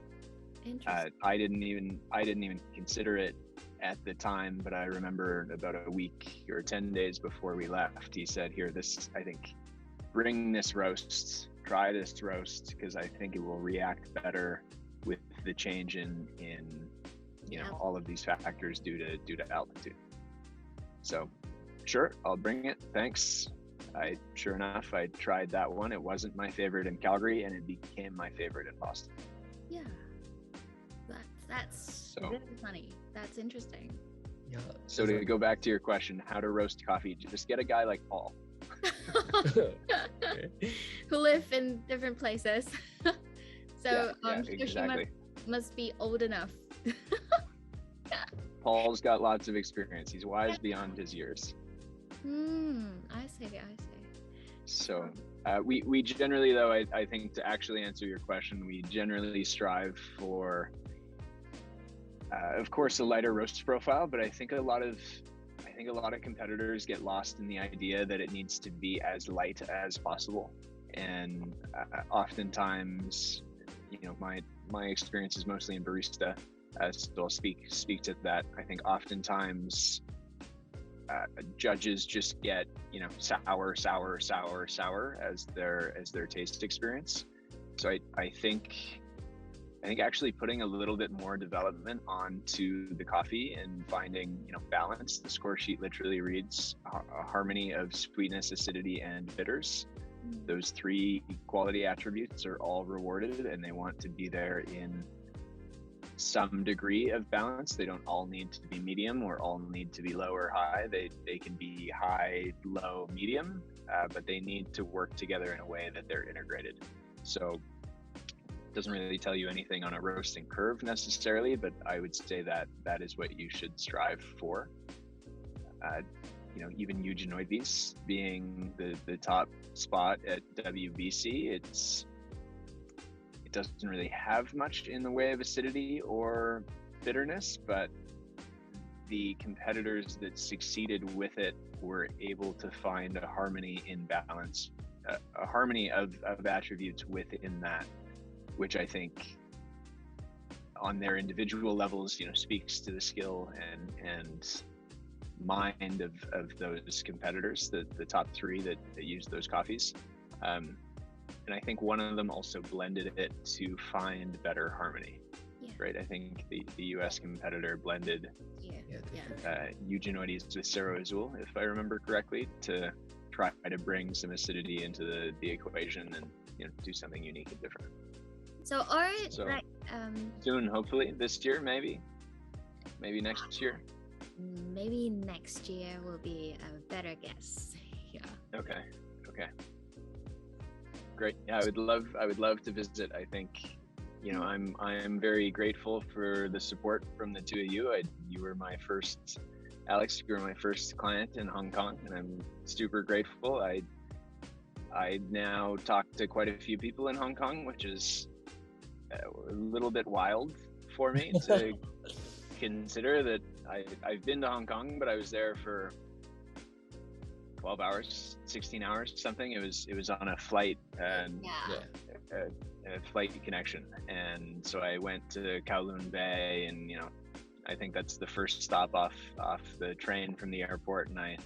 Interesting. I didn't even consider it at the time, but I remember about a week or 10 days before we left, he said, "Here, I think, bring this roast, try this roast, because I think it will react better with the change in all of these factors due to altitude." So, sure, I'll bring it. Thanks. Sure enough, I tried that one. It wasn't my favorite in Calgary, and it became my favorite in Boston. Yeah, that's really funny. That's interesting. Yeah. So to go back to your question, how to roast coffee, just get a guy like Paul. Who live in different places. So exactly. She must be old enough. Paul's got lots of experience. He's wise beyond his years. I see. So we generally, though, I think, to actually answer your question, we generally strive for, of course, a lighter roast profile, but I think a lot of competitors get lost in the idea that it needs to be as light as possible. And oftentimes, my experience is mostly in barista, so I'll speak to that. I think oftentimes judges just get sour as their taste experience. So I think actually putting a little bit more development onto the coffee and finding balance. The score sheet literally reads a harmony of sweetness, acidity, and bitters. Those 3 quality attributes are all rewarded, and they want to be there in some degree of balance. They don't all need to be medium or all need to be low or high. They can be high, low, medium, but they need to work together in a way that they're integrated. So it doesn't really tell you anything on a roasting curve necessarily, but I would say that is what you should strive for. Even 𝚤𝚎𝚍𝚖𝚎𝚘 being the top spot at WBC, it doesn't really have much in the way of acidity or bitterness, but the competitors that succeeded with it were able to find a harmony in balance, a harmony of attributes within that, which I think on their individual levels, speaks to the skill and mind of those competitors, the top 3 that use those coffees. And I think one of them also blended it to find better harmony. Yeah. Right? I think the US competitor blended 𝚤𝚎𝚍𝚖𝚎𝚘 with 𝚎𝚎 Azul, if I remember correctly, to try to bring some acidity into the equation and do something unique and different. So soon, hopefully this year, maybe next year. Maybe next year will be a better guess. Yeah. Okay. Great. Yeah, I would love to visit. I think, I'm very grateful for the support from the 2 of you. Alex, you were my first client in Hong Kong, and I'm super grateful. I now talk to quite a few people in Hong Kong, which is a little bit wild for me to consider that I've been to Hong Kong, but I was there for 12 hours, 16 hours, something. It was on a flight and a flight connection. And so I went to Kowloon Bay, and, I think that's the first stop off the train from the airport. And I,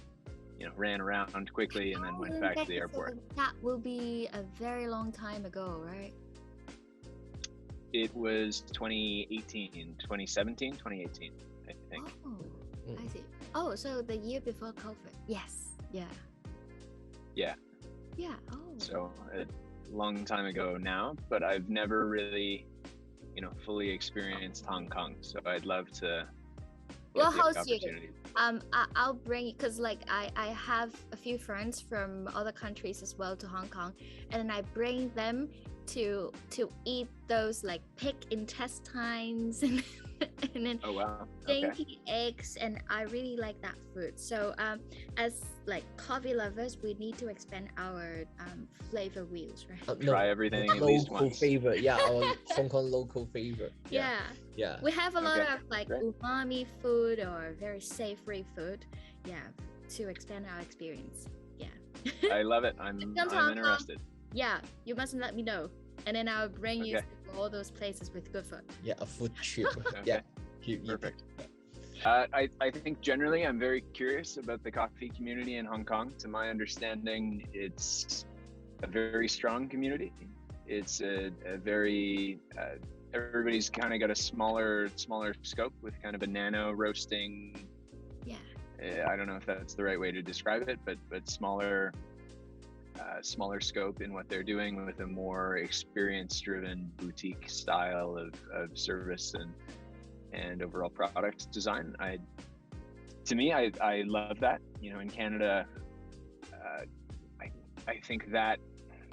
ran around quickly and then went back to the airport. So that will be a very long time ago, right? It was 2018, I think. Oh, I see. Oh, so the year before COVID. Yes. Yeah. Oh. So a long time ago now, but I've never really, fully experienced Hong Kong. So I'd love to. We'll host you. I'll bring, because I have a few friends from other countries as well to Hong Kong, and I bring them to eat those pig intestines and and then Oh wow. Okay. dainty eggs, and I really like that food. So as like coffee lovers, we need to expand our flavor wheels, right? Try everything at least local once. favorite. Yeah, our Hong Kong local favorite. Yeah. Yeah. We have a lot Okay, of like great. umami food or very savory food, to expand our experience. I love it. I'm Come to Hong Kong. interested. Yeah, you must let me know, and then I'll bring you Okay. to all those places with good food. Yeah, a food trip. Okay. Yeah. You Perfect. I think generally I'm very curious about the coffee community in Hong Kong. To my understanding, it's a very strong community. It's a very everybody's kind of got a smaller scope with kind of a nano roasting. Yeah. I don't know if that's the right way to describe it, but smaller scope in what they're doing, with a more experience-driven boutique style of service and overall product design. To me, I love that. You know, in Canada, I think that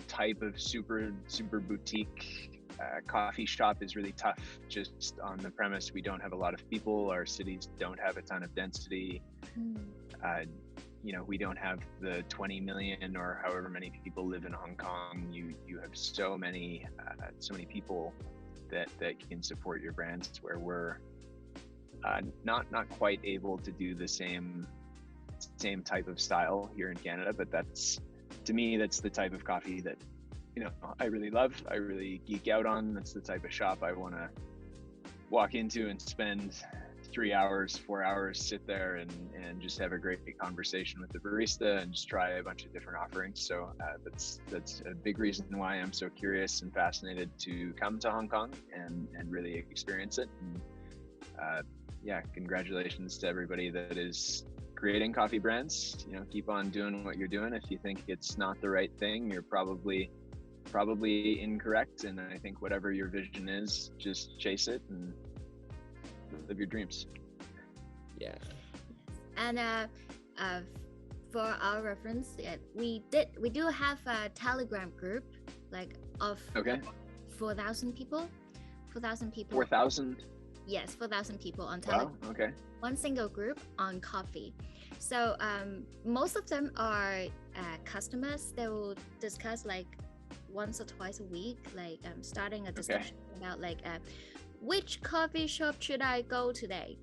type of super boutique coffee shop is really tough, just on the premise we don't have a lot of people. Our cities don't have a ton of density. You know, we don't have the 20 million or however many people live in Hong Kong. You have so many people that can support your brands, where we're not quite able to do the same type of style here in Canada. But to me, that's the type of coffee that, you know, I really love. I really geek out on. That's the type of shop I want to walk into and spend 3 hours, 4 hours, sit there and just have a great conversation with the barista and just try a bunch of different offerings. So that's a big reason why I'm so curious and fascinated to come to Hong Kong and really experience it. And congratulations to everybody that is creating coffee brands. You know, keep on doing what you're doing. If you think it's not the right thing, you're probably incorrect. And I think whatever your vision is, just chase it and live your dreams. Yeah. And for our reference, we do have a Telegram group, like of 4,000 people. 4,000 people. 4,000. Yes, 4,000 people on Telegram. Wow. Okay. One single group on coffee. So most of them are customers. They will discuss like once or twice a week, like starting a discussion about like which coffee shop should I go today?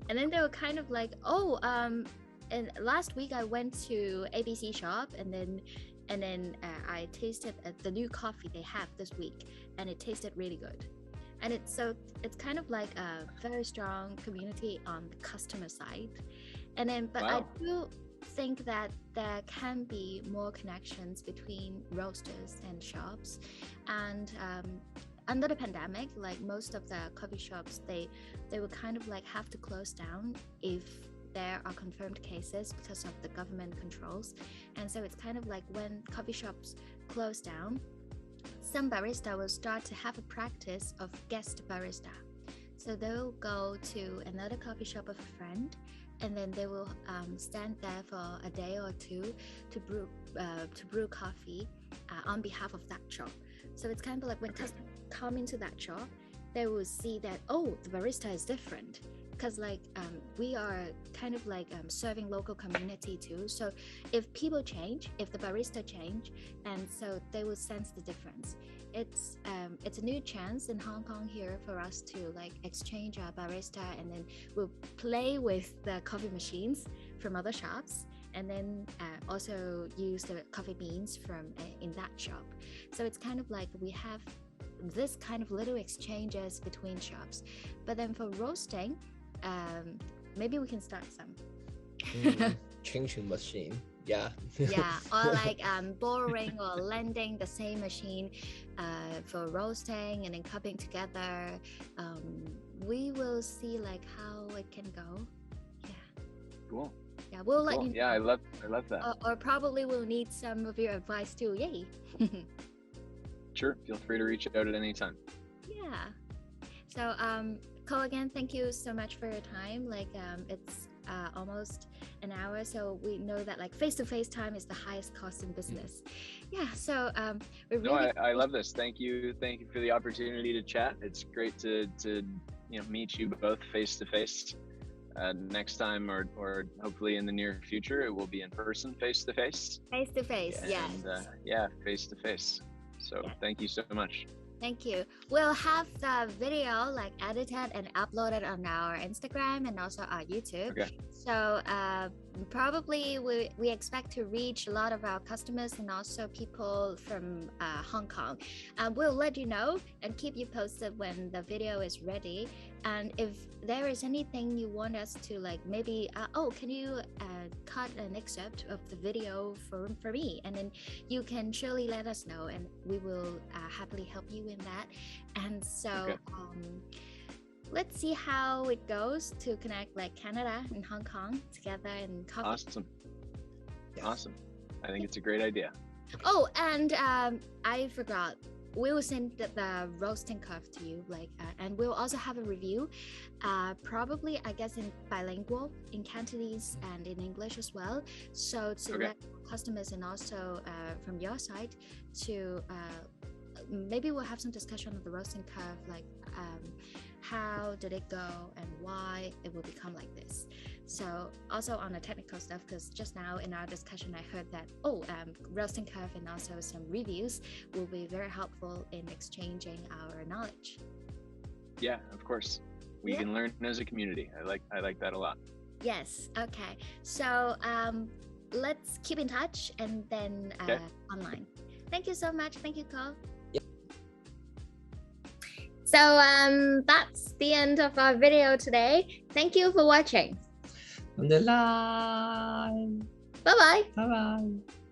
And then they were kind of like, and last week I went to ABC shop, and then I tasted the new coffee they have this week, and it tasted really good. And it's kind of like a very strong community on the customer side. And then, but I do think that there can be more connections between roasters and shops. And under the pandemic, like most of the coffee shops, they will kind of like have to close down if there are confirmed cases because of the government controls. And so it's kind of like when coffee shops close down, some barista will start to have a practice of guest barista. So they'll go to another coffee shop of a friend, and then they will stand there for a day or two to brew coffee on behalf of that shop. So it's kind of like when customers come into that shop, they will see that, oh, the barista is different, because like we are kind of like serving local community too. So if people change, if the barista change, and so they will sense the difference. It's a new chance in Hong Kong here for us to like exchange our barista, and then we'll play with the coffee machines from other shops, and then also use the coffee beans from in that shop. So it's kind of like we have this kind of little exchanges between shops. But then for roasting, maybe we can start some. Changing machine. Yeah. Or like borrowing or lending the same machine for roasting and then cupping together. We will see like how it can go. Cool. Yeah, we'll let you know. Yeah, I love that. Or probably we'll need some of your advice too. Yay. Sure, feel free to reach out at any time. Yeah. So Cole, again, thank you so much for your time. Like it's almost an hour, so we know that like face-to-face time is the highest cost in business. Yeah, so we really I love this. Thank you for the opportunity to chat. It's great to meet you both face to face next time, or hopefully in the near future it will be in person, face to face. Face to face, yes. Yeah, face to face. So thank you so much. Thank you. We'll have the video like edited and uploaded on our Instagram and also our YouTube. Okay. So probably we expect to reach a lot of our customers and also people from Hong Kong. We'll let you know and keep you posted when the video is ready. And if there is anything you want us to like, maybe can you cut an excerpt of the video for me, and then you can surely let us know and we will happily help you in that. And so let's see how it goes to connect like Canada and Hong Kong together in coffee. Awesome. I think it's a great idea. Oh, and I forgot, we will send the roasting curve to you, like and we'll also have a review, probably I guess in bilingual, in Cantonese and in English as well, so to let customers and also from your side to maybe we'll have some discussion of the roasting curve, like how did it go and why it will become like this. So also on the technical stuff, because just now in our discussion I heard that roasting curve and also some reviews will be very helpful in exchanging our knowledge. Yeah, of course. We can learn as a community. I like that a lot. Yes. Okay. So let's keep in touch and then online. Thank you so much. Thank you, Cole. So that's the end of our video today. Thank you for watching. Bye-bye. Bye-bye. Bye-bye.